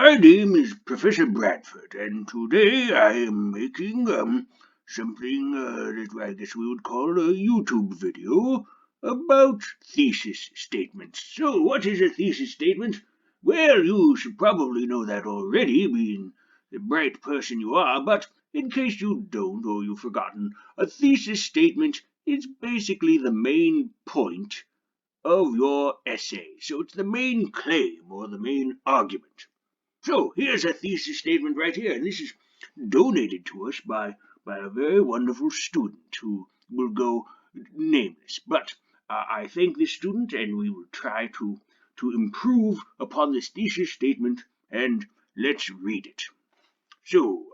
My name is Professor Bradford, and today I am making something that I guess we would call a YouTube video about thesis statements. So, what is a thesis statement? Well, you should probably know that already, being the bright person you are, but in case you don't or you've forgotten, a thesis statement is basically the main point of your essay. So, it's the main claim or the main argument. So here's a thesis statement right here, and this is donated to us by a very wonderful student who will go nameless. But I thank this student, and we will try to improve upon this thesis statement, and let's read it. So,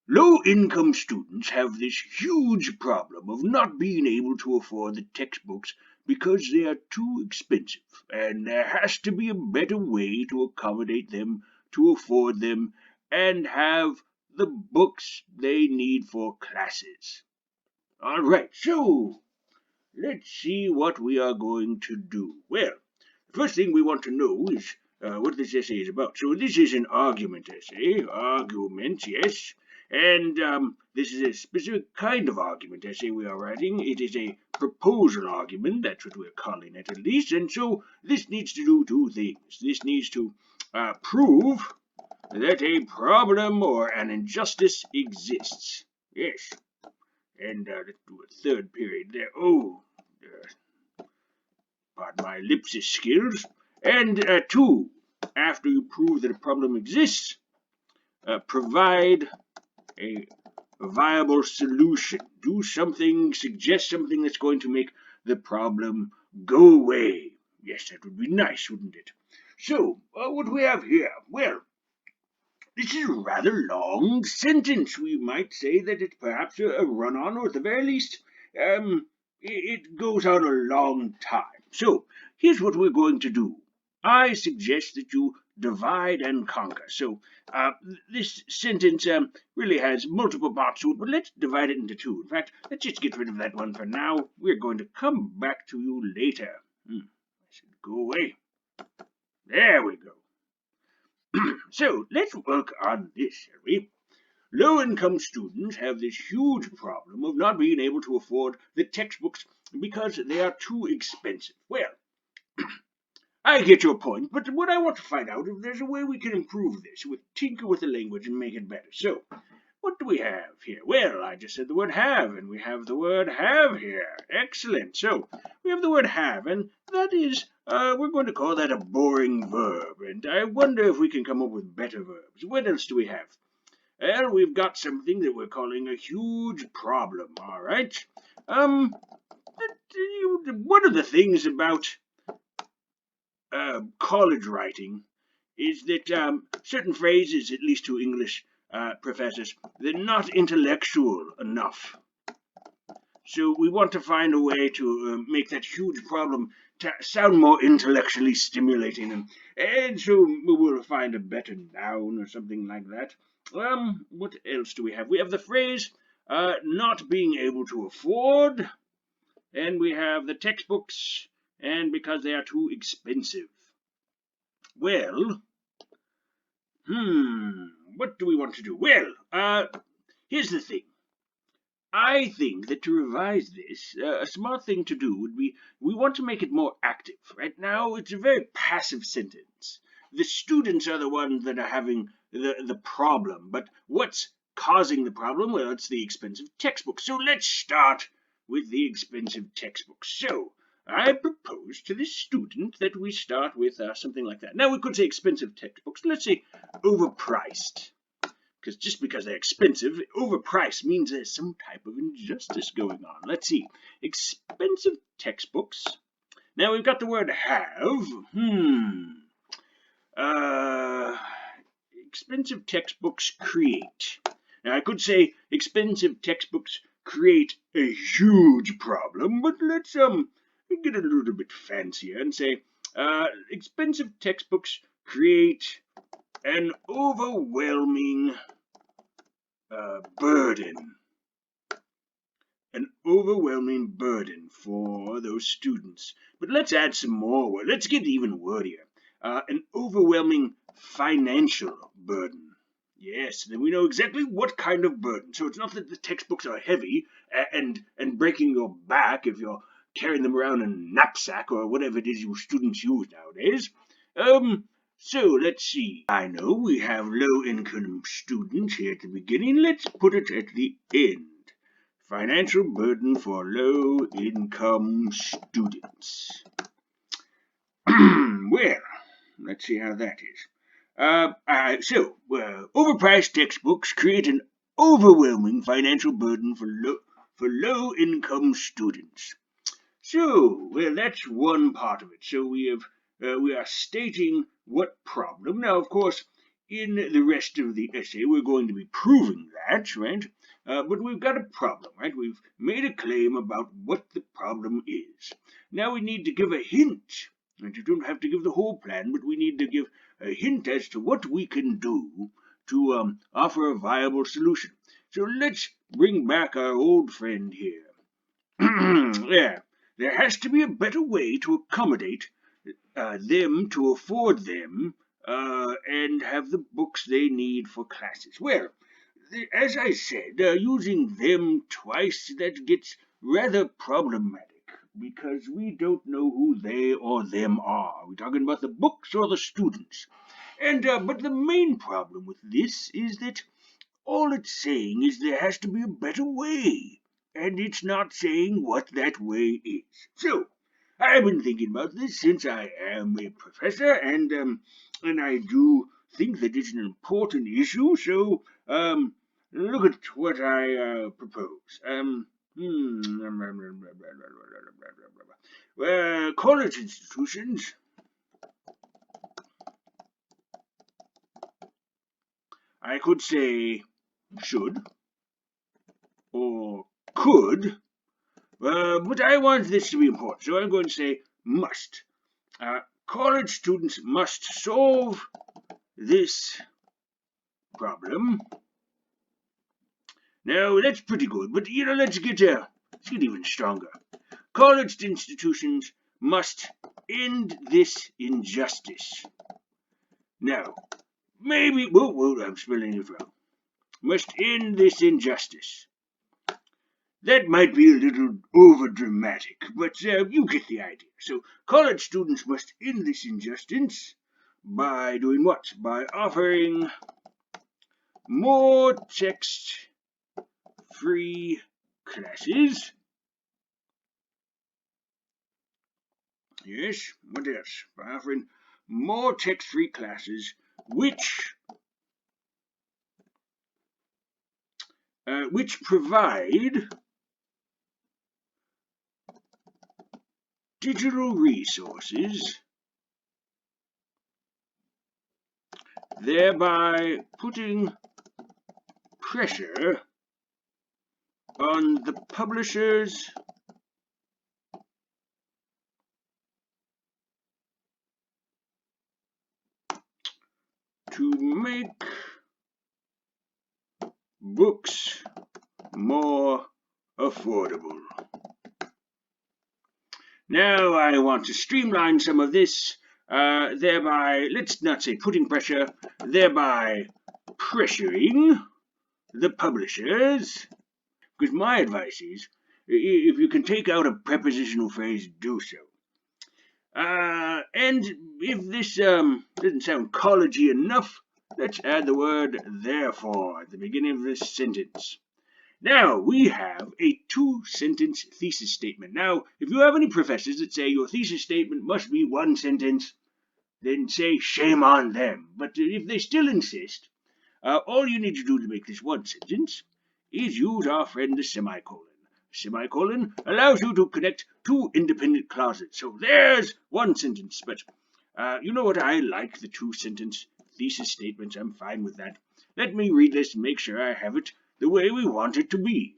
low-income students have this huge problem of not being able to afford the textbooks because they are too expensive, and there has to be a better way to accommodate them, to afford them, and have the books they need for classes. All right, so let's see what we are going to do. Well, the first thing we want to know is what this essay is about. So this is an argument essay. Argument, yes. And this is a specific kind of argument essay we are writing. It is a proposal argument. That's what we're calling it, at least. And so this needs to do two things. This needs to prove that a problem or an injustice exists. Yes. And let's do a third period there. Oh, pardon my ellipsis skills. And two, after you prove that a problem exists, provide a viable solution. Do something, suggest something that's going to make the problem go away. Yes, that would be nice, wouldn't it? So, what do we have here? Well, this is a rather long sentence. We might say that it's perhaps a run-on, or at the very least, it goes on a long time. So, here's what we're going to do. I suggest that you divide and conquer. So, this sentence really has multiple parts to it, but let's divide it into two. In fact, let's just get rid of that one for now. We're going to come back to you later. I should go away. There we go. So, let's work on this, shall we? Low-income students have this huge problem of not being able to afford the textbooks because they are too expensive. Well, I get your point, but what I want to find out if there's a way we can improve this, tinker with the language and make it better. So, what do we have here? Well, I just said the word have, and we have the word have here. Excellent. So, we have the word have, and that is, we're going to call that a boring verb, and I wonder if we can come up with better verbs. What else do we have? Well, we've got something that we're calling a huge problem, all right? One of the things about college writing is that certain phrases, at least to English professors, they're not intellectual enough. So we want to find a way to make that huge problem to sound more intellectually stimulating, and so we will find a better noun or something like that. What else do we have? We have the phrase not being able to afford, and we have the textbooks, and because they are too expensive. Well, what do we want to do? Well, here's the thing. I think that to revise this, a smart thing to do would be we want to make it more active. Right now, it's a very passive sentence. The students are the ones that are having the problem, but what's causing the problem? Well, it's the expensive textbooks. So let's start with the expensive textbooks. So I propose to the student that we start with something like that. Now, we could say expensive textbooks. Let's say overpriced. Because just because they're expensive, overpriced means there's some type of injustice going on. Let's see. Expensive textbooks. Now we've got the word have. Expensive textbooks create. Now I could say expensive textbooks create a huge problem, but let's get a little bit fancier and say expensive textbooks create an overwhelming burden. An overwhelming burden for those students. But let's add some more words. Let's get even wordier. an overwhelming financial burden. Yes, then we know exactly what kind of burden. So it's not that the textbooks are heavy and breaking your back if you're carrying them around in a knapsack or whatever it is you students use nowadays. So let's see. I know we have low-income students here at the beginning. Let's put it at the end. Financial burden for low-income students. Well, let's see how that is. Overpriced textbooks create an overwhelming financial burden for low-income students. So, well, that's one part of it. So we are stating what problem. Now, of course, in the rest of the essay, we're going to be proving that, right? But we've got a problem, right? We've made a claim about what the problem is. Now we need to give a hint. And you don't have to give the whole plan, but we need to give a hint as to what we can do to offer a viable solution. So let's bring back our old friend here. Yeah, there has to be a better way to accommodate them to afford them and have the books they need for classes. Well, as I said, using them twice, that gets rather problematic because we don't know who they or them are. Are we talking about the books or the students? And but the main problem with this is that all it's saying is there has to be a better way, and it's not saying what that way is. So, I've been thinking about this since I am a professor, and I do think that it's an important issue. So, look at what I propose. College institutions. I could say should or could, but I want this to be important, so I'm going to say must. College students must solve this problem. Now that's pretty good, but let's get even stronger. College institutions must end this injustice. Now, maybe whoa, I'm spelling it wrong. Must end this injustice. That might be a little over-dramatic, but you get the idea. So, college students must end this injustice by doing what? By offering more text-free classes. Yes, what else? By offering more text-free classes, which provide digital resources, thereby putting pressure on the publishers to make books more affordable. Now I want to streamline some of this, thereby, let's not say putting pressure, thereby pressuring the publishers. Because my advice is, if you can take out a prepositional phrase, do so. And if this doesn't sound collegey enough, let's add the word therefore at the beginning of this sentence. Now, we have a two-sentence thesis statement. Now, if you have any professors that say your thesis statement must be one sentence, then say shame on them. But if they still insist, all you need to do to make this one sentence is use our friend the semicolon. Semicolon allows you to connect two independent clauses. So there's one sentence. But you know what? I like the two-sentence thesis statements. I'm fine with that. Let me read this and make sure I have it the way we want it to be.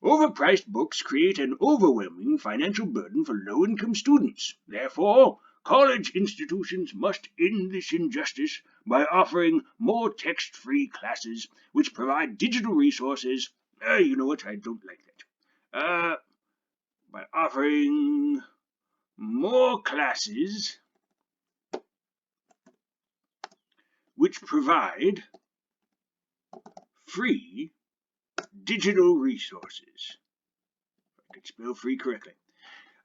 Overpriced books create an overwhelming financial burden for low-income students. Therefore, college institutions must end this injustice by offering more text-free classes which provide digital resources. You know what? I don't like that. By offering more classes which provide free digital resources. I can spell free correctly.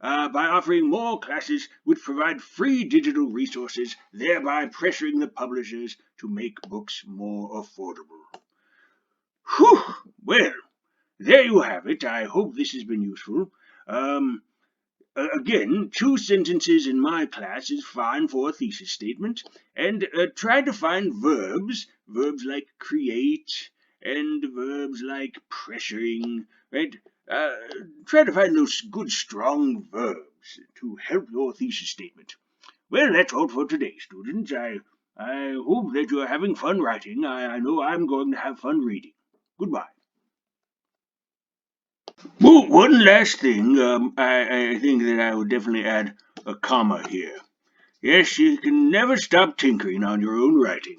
By offering more classes which provide free digital resources, thereby pressuring the publishers to make books more affordable. Whew! Well, there you have it. I hope this has been useful. Again, 2 sentences in my class is fine for a thesis statement, and try to find verbs like create, and verbs like pressuring, right? Try to find those good, strong verbs to help your thesis statement. Well, that's all for today, students. I hope that you're having fun writing. I know I'm going to have fun reading. Goodbye. Well, one last thing. I think that I would definitely add a comma here. Yes, you can never stop tinkering on your own writing.